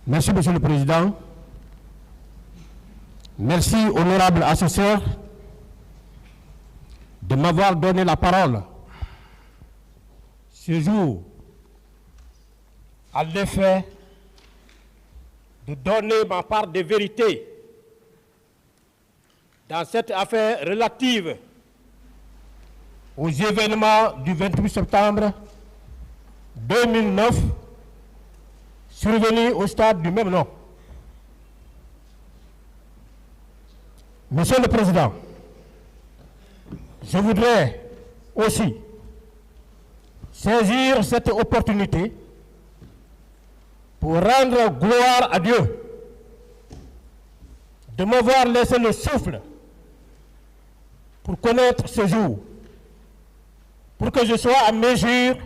Merci, Monsieur le Président. Merci, honorable assesseur, de m'avoir donné la parole ce jour à l'effet de donner ma part de vérité dans cette affaire relative aux événements du 28 septembre 2009 survenus au stade du même nom. Monsieur le Président, je voudrais aussi saisir cette opportunité pour rendre gloire à Dieu de m'avoir laissé le souffle pour connaître ce jour, pour que je sois en mesure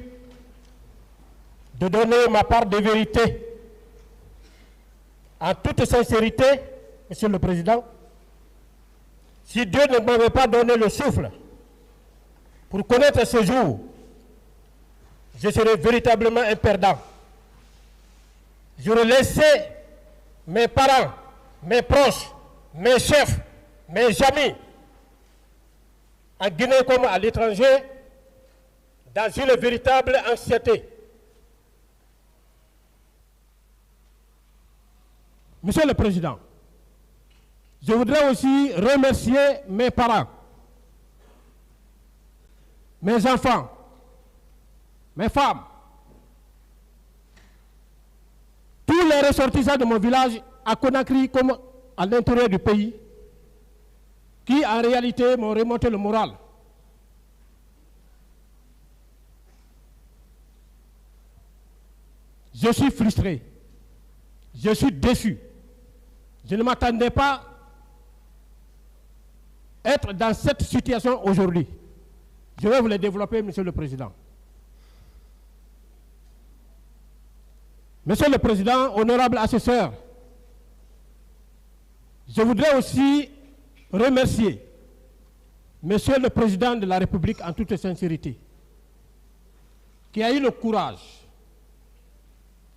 de donner ma part de vérité en toute sincérité, Monsieur le Président. Si Dieu ne m'avait pas donné le souffle pour connaître ce jour, je serais véritablement un perdant. J'aurais laissé mes parents, mes proches, mes chefs, mes amis, en Guinée comme à l'étranger, dans une véritable anxiété. Monsieur le Président, je voudrais aussi remercier mes parents, mes enfants, mes femmes, tous les ressortissants de mon village à Conakry comme à l'intérieur du pays, qui en réalité m'ont remonté le moral. Je suis frustré, je suis déçu. Je ne m'attendais pas à être dans cette situation aujourd'hui. Je vais vous le développer, Monsieur le Président. Monsieur le Président, honorable assesseur, je voudrais aussi remercier Monsieur le Président de la République en toute sincérité, qui a eu le courage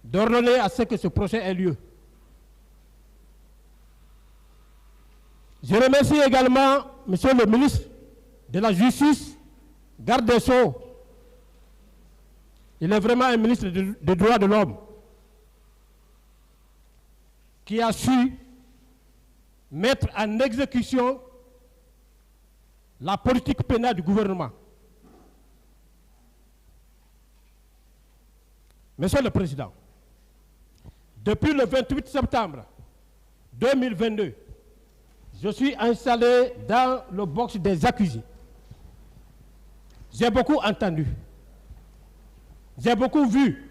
d'ordonner à ce que ce procès ait lieu. Je remercie également Monsieur le ministre de la Justice, garde des Sceaux. Il est vraiment un ministre des droits de l'homme qui a su mettre en exécution la politique pénale du gouvernement. Monsieur le Président, depuis le 28 septembre 2022, je suis installé dans le box des accusés. J'ai beaucoup entendu, j'ai beaucoup vu,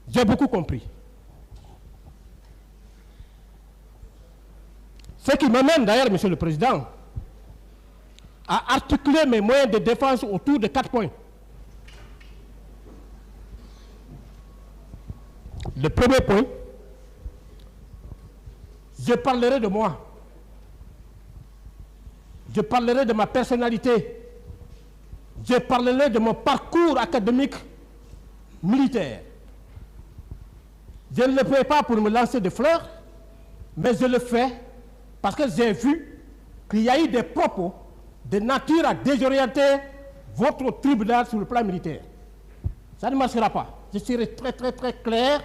j'ai beaucoup compris. Ce qui m'amène d'ailleurs, Monsieur le Président, à articuler mes moyens de défense autour de 4 points. Le premier point, je parlerai de moi. Je parlerai de ma personnalité. Je parlerai de mon parcours académique militaire. Je ne le fais pas pour me lancer des fleurs, mais je le fais parce que j'ai vu qu'il y a eu des propos de nature à désorienter votre tribunal sur le plan militaire. Ça ne marchera pas. Je serai très clair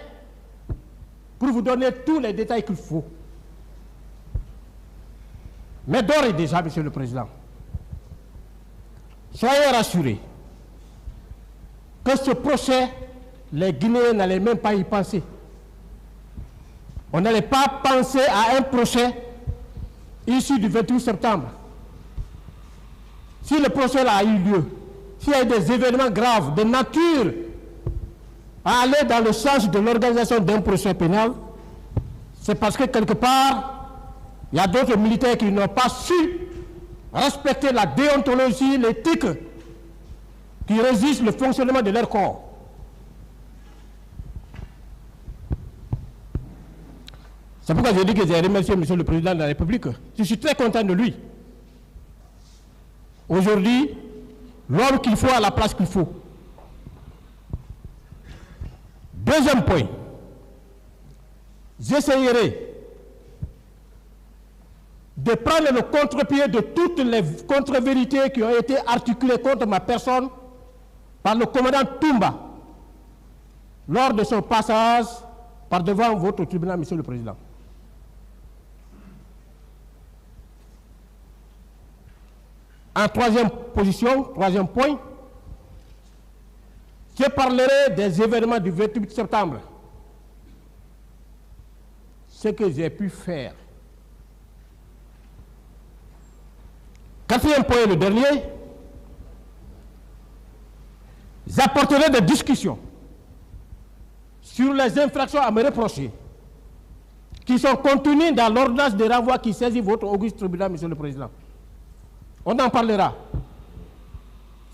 pour vous donner tous les détails qu'il faut. Mais d'ores et déjà, Monsieur le Président, soyez rassurés que ce procès, les Guinéens n'allaient même pas y penser. On n'allait pas penser à un procès issu du 28 septembre. Si le procès a eu lieu, s'il y a eu des événements graves de nature à aller dans le sens de l'organisation d'un procès pénal, c'est parce que quelque part, il y a d'autres militaires qui n'ont pas su respecter la déontologie, l'éthique qui régissent le fonctionnement de leur corps. C'est pourquoi je dis que j'ai remercié M. le Président de la République. Je suis très content de lui. Aujourd'hui, l'homme qu'il faut à la place qu'il faut. Deuxième point, j'essayerai de prendre le contre-pied de toutes les contre-vérités qui ont été articulées contre ma personne par le commandant Toumba lors de son passage par devant votre tribunal, Monsieur le Président. En troisième position, troisième point, je parlerai des événements du 28 septembre. Ce que j'ai pu faire. Quatrième point, le dernier, j'apporterai des discussions sur les infractions à me reprocher qui sont contenues dans l'ordonnance de renvoi qui saisit votre auguste tribunal, Monsieur le Président. On en parlera.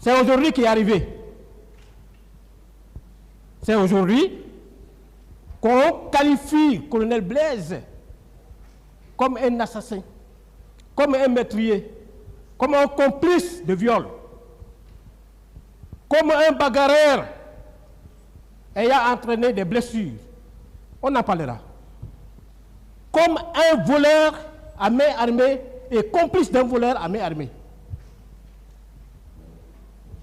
C'est aujourd'hui qui est arrivé. C'est aujourd'hui qu'on qualifie le colonel Blaise comme un assassin, comme un meurtrier, comme un complice de viol, comme un bagarreur ayant entraîné des blessures. On en parlera. Comme un voleur à main armée et complice d'un voleur à main armée.